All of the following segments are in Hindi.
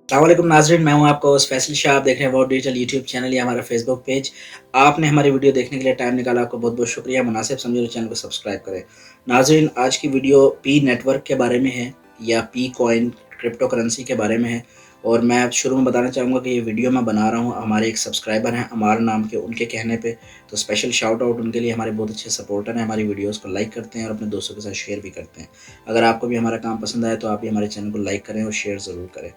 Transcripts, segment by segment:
अस्सलामुअलैकुम नाज़रीन, मैं हूं आपका होस्ट फैसल शाह। आप देख रहे हैं वर्ल्ड डिजिटल यूट्यूब चैनल या हमारा फेसबुक पेज। आपने हमारी वीडियो देखने के लिए टाइम निकाला, आपको बहुत-बहुत शुक्रिया। मुनासिब समझे तो चैनल को सब्सक्राइब करें। नाज़रीन, आज की वीडियो पी नेटवर्क के बारे में है या पी कॉइन क्रिप्टो करेंसी के बारे में है। और मैं शुरू में बताना चाहूँगा कि ये वीडियो मैं बना रहा हूँ, हमारे एक सब्सक्राइबर हैं अमार नाम के, उनके कहने पे। तो स्पेशल शाउट आउट उनके लिए। हमारे बहुत अच्छे सपोर्टर हैं, हमारी वीडियोज़ को लाइक करते हैं और अपने दोस्तों के साथ शेयर भी करते हैं। अगर आपको भी हमारा काम पसंद आए तो आप भी हमारे चैनल को लाइक करें और शेयर ज़रूर करें।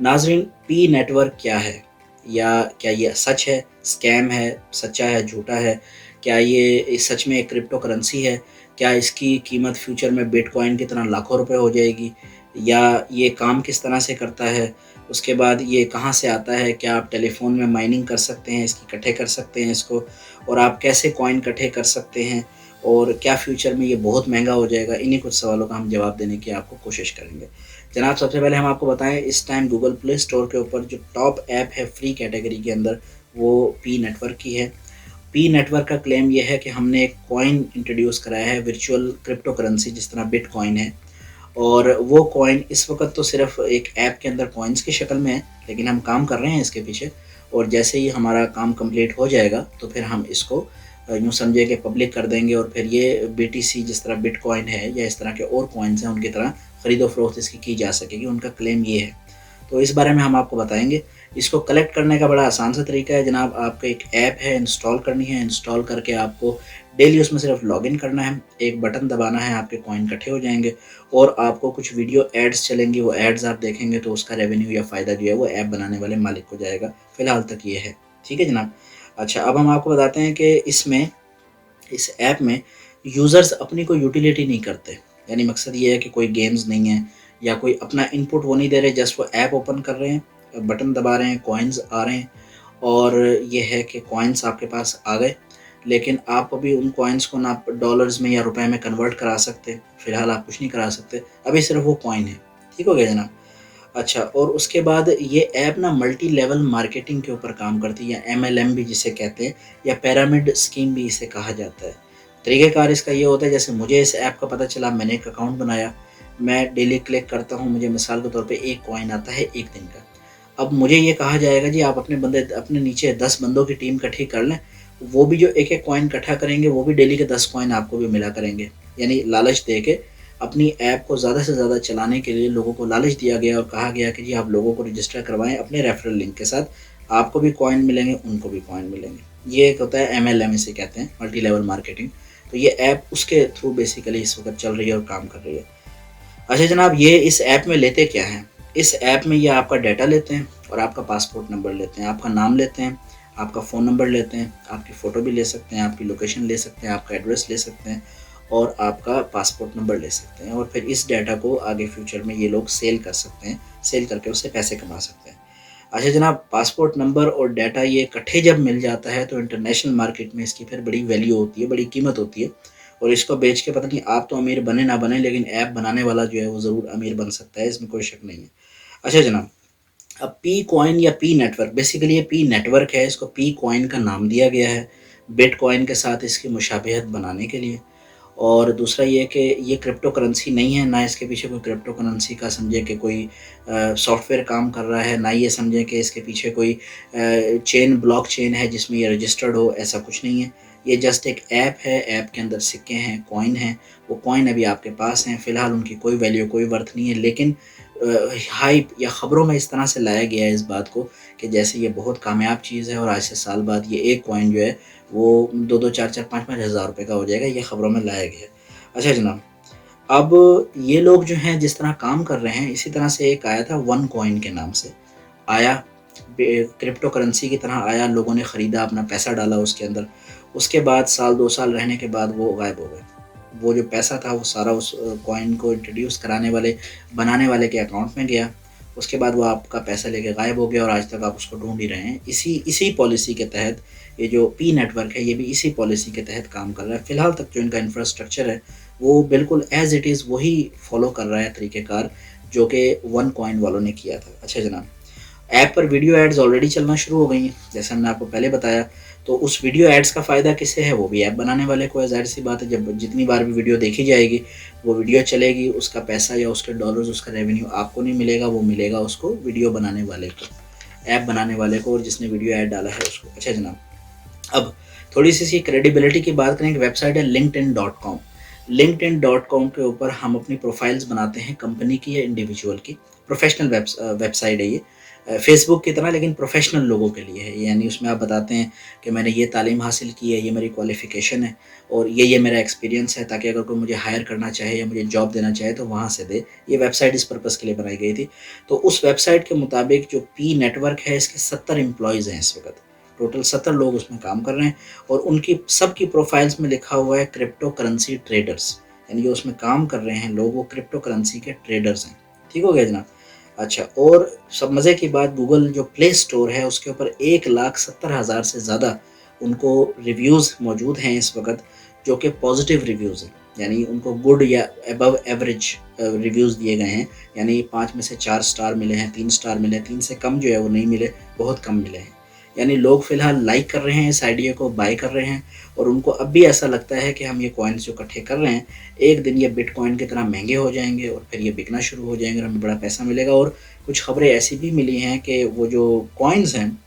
नाज़रीन, पी नेटवर्क क्या है? या क्या ये सच है, स्कैम है, सच्चा है, झूठा है? क्या ये सच में एक क्रिप्टो करेंसी है? क्या इसकी कीमत फ्यूचर में बिटकॉइन की तरह लाखों रुपए हो जाएगी? या ये काम किस तरह से करता है? उसके बाद ये कहाँ से आता है? क्या आप टेलीफ़ोन में माइनिंग कर सकते हैं, इसकी इकट्ठे कर सकते हैं इसको? और आप कैसे कॉइन इकट्ठे कर सकते हैं? और क्या फ्यूचर में ये बहुत महँगा हो जाएगा? इन्हीं कुछ सवालों का हम जवाब देने की आपको कोशिश करेंगे। जनाब, सबसे पहले हम आपको बताएं, इस टाइम गूगल प्ले स्टोर के ऊपर जो टॉप ऐप है फ्री कैटेगरी के अंदर, वो पी नेटवर्क की है। पी नेटवर्क का क्लेम ये है कि हमने एक कॉइन इंट्रोड्यूस कराया है, वर्चुअल क्रिप्टो करेंसी जिस तरह बिटकॉइन है। और वो कॉइन इस वक्त तो सिर्फ एक ऐप के अंदर कॉइन्स की शक्ल में है, लेकिन हम काम कर रहे हैं इसके पीछे। और जैसे ही हमारा काम कंप्लीट हो जाएगा तो फिर हम इसको यूँ समझे कि पब्लिक कर देंगे। और फिर ये बीटीसी जिस तरह बिटकॉइन है या इस तरह के और कॉइन्स हैं, उनकी तरह ख़रीदो फ़रोख्त इसकी की जा सकेगी। उनका क्लेम ये है। तो इस बारे में हम आपको बताएँगे। इसको कलेक्ट करने का बड़ा आसान सा तरीका है जनाब। आपको एक ऐप है, इंस्टॉल करनी है। इंस्टॉल करके आपको डेली उसमें सिर्फ लॉगिन करना है, एक बटन दबाना है, आपके कॉइन इकट्ठे हो जाएँगे। और आपको कुछ वीडियो एड्स चलेंगी, वो एड्स आप देखेंगे तो उसका रेवेन्यू या फ़ायदा जो है वो ऐप बनाने वाले मालिक को जाएगा। फ़िलहाल तक ये है। ठीक है जनाब? अच्छा, अब हम आपको बताते हैं कि इस ऐप में यूज़र्स अपनी कोई यूटिलिटी नहीं करते। यानी मकसद ये है कि कोई गेम्स नहीं है या कोई अपना इनपुट वो नहीं दे रहे, जस्ट वो ऐप ओपन कर रहे हैं, बटन दबा रहे हैं, कॉइन्स आ रहे हैं। और ये है कि कॉइन्स आपके पास आ गए, लेकिन आप अभी उन कॉइन्स को ना डॉलर्स में या रुपए में कन्वर्ट करा सकते। फ़िलहाल आप कुछ नहीं करा सकते, अभी सिर्फ वो कॉइन है। ठीक हो गया जनाब? अच्छा, और उसके बाद ये ऐप ना मल्टी लेवल मार्केटिंग के ऊपर काम करती है, या एमएलएम भी जिसे कहते हैं, या पिरामिड स्कीम भी इसे कहा जाता है। तरीक़ेकार इसका ये होता है, जैसे मुझे इस ऐप का पता चला, मैंने एक अकाउंट बनाया, मैं डेली क्लिक करता हूँ, मुझे मिसाल के तौर पे 1 कॉइन आता है 1 दिन का। अब मुझे ये कहा जाएगा जी आप अपने नीचे 10 बंदों की टीम इकट्ठी कर लें, वो भी जो एक-एक कॉइन इकट्ठा करेंगे, वो भी डेली के 10 कॉइन आपको भी मिला करेंगे। यानी लालच दे के अपनी ऐप को ज़्यादा से ज़्यादा चलाने के लिए लोगों को लालच दिया गया और कहा गया कि जी आप लोगों को रजिस्टर करवाएँ अपने रेफरल लिंक के साथ, आपको भी कॉइन मिलेंगे, उनको भी कॉइन मिलेंगे। ये एक होता है एमएलएम, इसे कहते हैं, मल्टी लेवल मार्केटिंग। तो ये ऐप उसके थ्रू बेसिकली इस वक़्त चल रही है और काम कर रही है। अच्छा जनाब, ये इस ऐप में लेते क्या हैं? इस ऐप में ये आपका डाटा लेते हैं और आपका पासपोर्ट नंबर लेते हैं, आपका नाम लेते हैं, आपका फ़ोन नंबर लेते हैं, आपकी फ़ोटो भी ले सकते हैं, आपकी लोकेशन ले सकते हैं, आपका एड्रेस ले सकते हैं और आपका पासपोर्ट नंबर ले सकते हैं। और फिर इस डाटा को आगे फ्यूचर में ये लोग सेल कर सकते हैं, सेल करके उससे पैसे कमा सकते हैं। अच्छा जनाब, पासपोर्ट नंबर और डाटा ये इकट्ठे जब मिल जाता है तो इंटरनेशनल मार्केट में इसकी फिर बड़ी वैल्यू होती है, बड़ी कीमत होती है। और इसको बेच के पता नहीं आप तो अमीर बने ना बने, लेकिन ऐप बनाने वाला जो है वो ज़रूर अमीर बन सकता है, इसमें कोई शक नहीं है। अच्छा जनाब, अब पी कॉइन या पी नेटवर्क, बेसिकली ये पी नेटवर्क है, इसको पी कॉइन का नाम दिया गया है बिटकॉइन के साथ इसकी मुशाबहत बनाने के लिए। और दूसरा ये कि ये क्रिप्टो करेंसी नहीं है, ना इसके पीछे कोई क्रिप्टो करेंसी का समझे कि कोई सॉफ्टवेयर काम कर रहा है, ना ये समझें कि इसके पीछे कोई चेन ब्लॉक चेन है जिसमें ये रजिस्टर्ड हो, ऐसा कुछ नहीं है। ये जस्ट एक ऐप है, ऐप के अंदर सिक्के हैं, कॉइन हैं। वो कॉइन अभी आपके पास हैं, फ़िलहाल उनकी कोई वैल्यू, कोई वर्थ नहीं है, लेकिन हाइप या ख़बरों में इस तरह से लाया गया है इस बात को कि जैसे ये बहुत कामयाब चीज़ है और आज से साल बाद ये एक कॉइन जो है वो 2-2, 4-4, 5-5 हज़ार रुपए का हो जाएगा, ये ख़बरों में लाया गया है। अच्छा जनाब, अब ये लोग जो हैं जिस तरह काम कर रहे हैं, इसी तरह से एक आया था वन कॉइन के नाम से, आया, क्रिप्टो करेंसी की तरह आया, लोगों ने ख़रीदा, अपना पैसा डाला उसके अंदर। उसके बाद साल 2 साल रहने के बाद वो गायब हो गए। वो जो पैसा था वो सारा उस कॉइन को इंट्रोड्यूस कराने वाले, बनाने वाले के अकाउंट में गया। उसके बाद वो आपका पैसा लेके गायब हो गया और आज तक आप उसको ढूँढ ही रहे हैं। इसी इसी पॉलिसी के तहत ये जो पी नेटवर्क है, ये भी इसी पॉलिसी के तहत काम कर रहा है। फ़िलहाल तक जो इनका इंफ्रास्ट्रक्चर है, वो बिल्कुल एज़ इट इज़ वही फ़ॉलो कर रहा है तरीक़ेकार, जो कि वन कॉइन वालों ने किया था। अच्छा जनाब, ऐप पर वीडियो एड्स ऑलरेडी चलना शुरू हो गई हैं, जैसा मैंने आपको पहले बताया। तो उस वीडियो एड्स का फ़ायदा किसे है? वो भी ऐप बनाने वाले को है। ज़ाहिर-सी बात है, जब जितनी बार भी वीडियो देखी जाएगी, वो वीडियो चलेगी, उसका पैसा या उसके डॉलर्स, उसका रेवेन्यू आपको नहीं मिलेगा, वो मिलेगा उसको वीडियो बनाने वाले को, ऐप बनाने वाले को, और जिसने वीडियो ऐड डाला है उसको। अच्छा जनाब, अब थोड़ी-सी इसकी क्रेडिबिलिटी की बात करें। एक वेबसाइट है लिंक्डइन.com। लिंक्डइन.com के ऊपर हम अपनी प्रोफाइल्स बनाते हैं, कंपनी की या इंडिविजुअल की। प्रोफेशनल वेबसाइट है ये, फेसबुक की तरह, लेकिन प्रोफेशनल लोगों के लिए है। यानी उसमें आप बताते हैं कि मैंने ये तालीम हासिल की है, ये मेरी क्वालिफ़िकेशन है और ये मेरा एक्सपीरियंस है, ताकि अगर कोई मुझे हायर करना चाहे या मुझे जॉब देना चाहे तो वहाँ से दे। ये वेबसाइट इस पर्पज़ के लिए बनाई गई थी। तो उस वेबसाइट के मुताबिक जो पी नेटवर्क है, इसके 70 एम्प्लॉइज़ हैं इस वक़्त। टोटल 70 लोग उसमें काम कर रहे हैं और उनकी सबकी प्रोफाइल्स में लिखा हुआ है क्रिप्टो करेंसी ट्रेडर्स। यानी जो उसमें काम कर रहे हैं लोग, वो क्रिप्टो करेंसी के ट्रेडर्स हैं। ठीक हो गया जनाब? अच्छा, और सब मज़े की बात, गूगल जो प्ले स्टोर है उसके ऊपर 1,70,000 से ज़्यादा उनको रिव्यूज़ मौजूद हैं इस वक़्त, जो कि पॉजिटिव रिव्यूज़ हैं। यानी उनको गुड या अबव एवरेज रिव्यूज़ दिए गए हैं। यानी 5 में से 4 स्टार मिले हैं, 3 स्टार मिले हैं, 3 से कम जो है वो नहीं मिले, बहुत कम मिले हैं। यानी लोग फ़िलहाल लाइक कर रहे हैं, इस आइडिया को बाय कर रहे हैं, और उनको अब भी ऐसा लगता है कि हम ये कॉइन्स जो इकट्ठे कर रहे हैं, एक दिन ये बिटकॉइन की तरह महँगे हो जाएँगे और फिर ये बिकना शुरू हो जाएँगे और हमें बड़ा पैसा मिलेगा। और कुछ खबरें ऐसी भी मिली हैं कि वो जो कॉइन्स हैं,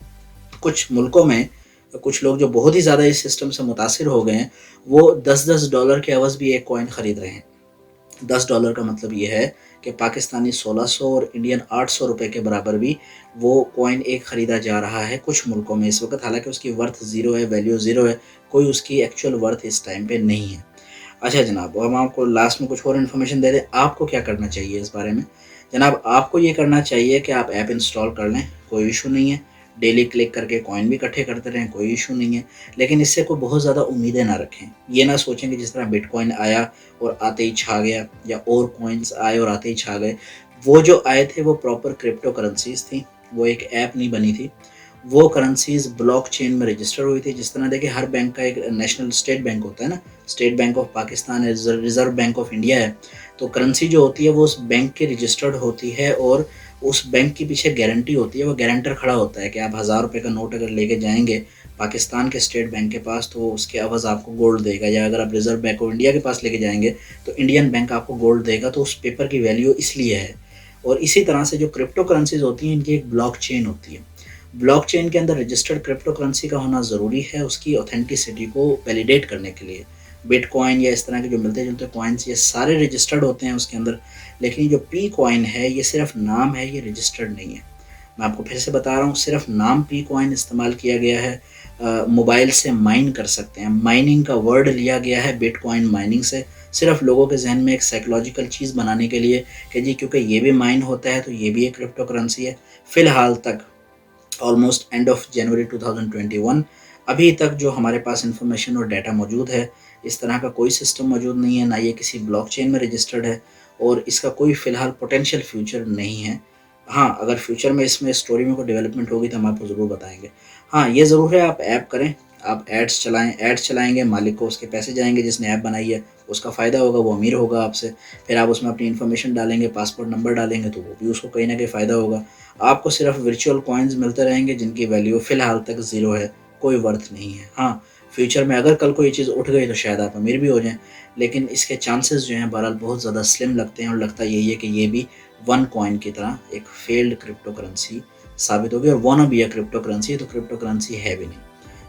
कुछ मुल्कों में कुछ लोग जो बहुत ही ज़्यादा इस सिस्टम से मुतासिर हो गए हैं, वो $10-10 के एवज़ भी एक कॉइन खरीद रहे हैं। $10 का मतलब ये है कि पाकिस्तानी 1600 और इंडियन 800 रुपए के बराबर भी वो कॉइन एक ख़रीदा जा रहा है कुछ मुल्कों में इस वक़्त। हालाँकि उसकी वर्थ ज़ीरो है, वैल्यू ज़ीरो है, कोई उसकी एक्चुअल वर्थ इस टाइम पे नहीं है। अच्छा जनाब, अब हम आपको लास्ट में कुछ और इन्फॉर्मेशन दे दें, आपको क्या करना चाहिए इस बारे में? जनाब, आपको ये करना चाहिए कि आप ऐप इंस्टॉल कर लें, कोई इशू नहीं है। डेली क्लिक करके कॉइन भी इकट्ठे करते रहें, कोई इशू नहीं है। लेकिन इससे कोई बहुत ज़्यादा उम्मीदें ना रखें। ये ना सोचें कि जिस तरह बिटकॉइन आया और आते ही छा गया, या और कॉइन्स आए और आते ही छा गए। वो जो आए थे वो प्रॉपर क्रिप्टो करेंसीज़ थी, वो एक ऐप नहीं बनी थी। वो करेंसीज़ ब्लॉकचेन में रजिस्टर हुई थी। जिस तरह देखिए, हर बैंक का एक नेशनल स्टेट बैंक होता है ना, स्टेट बैंक ऑफ पाकिस्तान है, रिज़र्व बैंक ऑफ इंडिया है। तो करेंसी जो होती है वो उस बैंक की रजिस्टर्ड होती है और उस बैंक के पीछे गारंटी होती है, वो गारंटर खड़ा होता है कि आप 1000 रुपये का नोट अगर लेके जाएँगे पाकिस्तान के स्टेट बैंक के पास, तो उसके एवज़ आपको गोल्ड देगा। या अगर आप रिज़र्व बैंक ऑफ इंडिया के पास लेके जाएँगे तो इंडियन बैंक आपको गोल्ड देगा। तो उस पेपर की वैल्यू इसलिए है। और इसी तरह से जो क्रिप्टो करेंसीज़ होती हैं, इनकी एक ब्लॉकचेन होती है। ब्लॉकचेन के अंदर रजिस्टर्ड क्रिप्टो करेंसी का होना ज़रूरी है उसकी ऑथेंटिसिटी को वैलिडेट करने के लिए। बिटकॉइन या इस तरह के जो मिलते-जुलते कॉइन्स, ये सारे रजिस्टर्ड होते हैं उसके अंदर। लेकिन ये जो पी कॉइन है, ये सिर्फ़ नाम है, ये रजिस्टर्ड नहीं है। मैं आपको फिर से बता रहा हूँ, सिर्फ़ नाम पी कॉइन इस्तेमाल किया गया है। मोबाइल से माइन कर सकते हैं। माइनिंग का वर्ड लिया गया है बिटकॉइन माइनिंग से, सिर्फ़ लोगों के ज़हन में एक साइकोलॉजिकल चीज़ बनाने के लिए कि जी क्योंकि ये भी माइन होता है तो ये भी एक क्रिप्टो करेंसी है। फ़िलहाल तक ऑलमोस्ट एंड ऑफ जनवरी 2021 अभी तक जो हमारे पास इन्फॉर्मेशन और डाटा मौजूद है, इस तरह का कोई सिस्टम मौजूद नहीं है, ना ये किसी ब्लॉकचेन में रजिस्टर्ड है और इसका कोई फ़िलहाल पोटेंशियल फ्यूचर नहीं है। हाँ, अगर फ्यूचर में इसमें स्टोरी में कोई डेवलपमेंट होगी तो हम आपको ज़रूर बताएँगे। हाँ, ये ज़रूर है, आप ऐप करें, आप एड्स चलाएँ, एड्स चलाएँगे, मालिक को उसके पैसे जाएँगे, जिसने ऐप बनाई है, उसका फ़ायदा होगा, वो अमीर होगा आपसे। फिर आप उसमें अपनी इन्फॉर्मेशन डालेंगे, पासपोर्ट नंबर डालेंगे, तो वो भी उसको कहीं न कहीं फ़ायदा होगा। आपको सिर्फ वर्चुअल कॉइन्स मिलते रहेंगे जिनकी वैल्यू फ़िलहाल तक ज़ीरो है, कोई वर्थ नहीं है। हाँ, फ्यूचर में अगर कल को ये चीज़ उठ गई तो शायद आप अमीर भी हो जाएँ, लेकिन इसके चांसेस जो हैं बहरहाल बहुत ज़्यादा स्लिम लगते हैं और लगता यही है कि ये भी वन कॉइन की तरह एक फेल्ड क्रिप्टो करेंसी साबित होगी और wanna be a crypto currency, तो क्रिप्टो करेंसी है भी नहीं।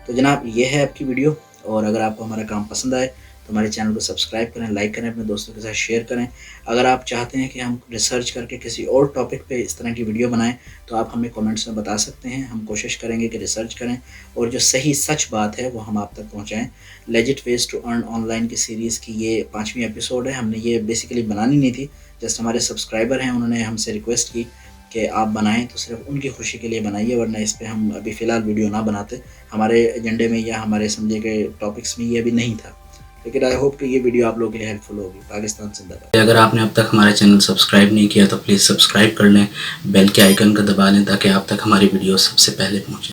तो जनाब, ये है आपकी वीडियो, और अगर आपको हमारा काम पसंद आए तो हमारे चैनल को सब्सक्राइब करें, लाइक करें, अपने दोस्तों के साथ शेयर करें। अगर आप चाहते हैं कि हम रिसर्च करके किसी और टॉपिक पे इस तरह की वीडियो बनाएं तो आप हमें कमेंट्स में बता सकते हैं। हम कोशिश करेंगे कि रिसर्च करें और जो सही सच बात है वो हम आप तक पहुंचाएं। Legit ways to earn online की सीरीज़ की ये 5वीं एपिसोड है। हमने ये बेसिकली बनानी नहीं थी, जस्ट हमारे सब्सक्राइबर हैं, उन्होंने हमसे रिक्वेस्ट की कि आप बनाएं, तो सिर्फ उनकी खुशी के लिए बनाइए, वरना इस पे हम अभी फ़िलहाल वीडियो ना बनाते। हमारे एजेंडे में या हमारे समझे के टॉपिक्स में ये अभी नहीं था, लेकिन आई होप कि ये वीडियो आप लोगों के लिए हेल्पफुल होगी। पाकिस्तान जिंदाबाद। अगर आपने अब तक हमारे चैनल सब्सक्राइब नहीं किया तो प्लीज़ सब्सक्राइब कर लें, बेल के आइकन को दबा लें ताकि आप तक हमारी वीडियो सबसे पहले पहुँचे।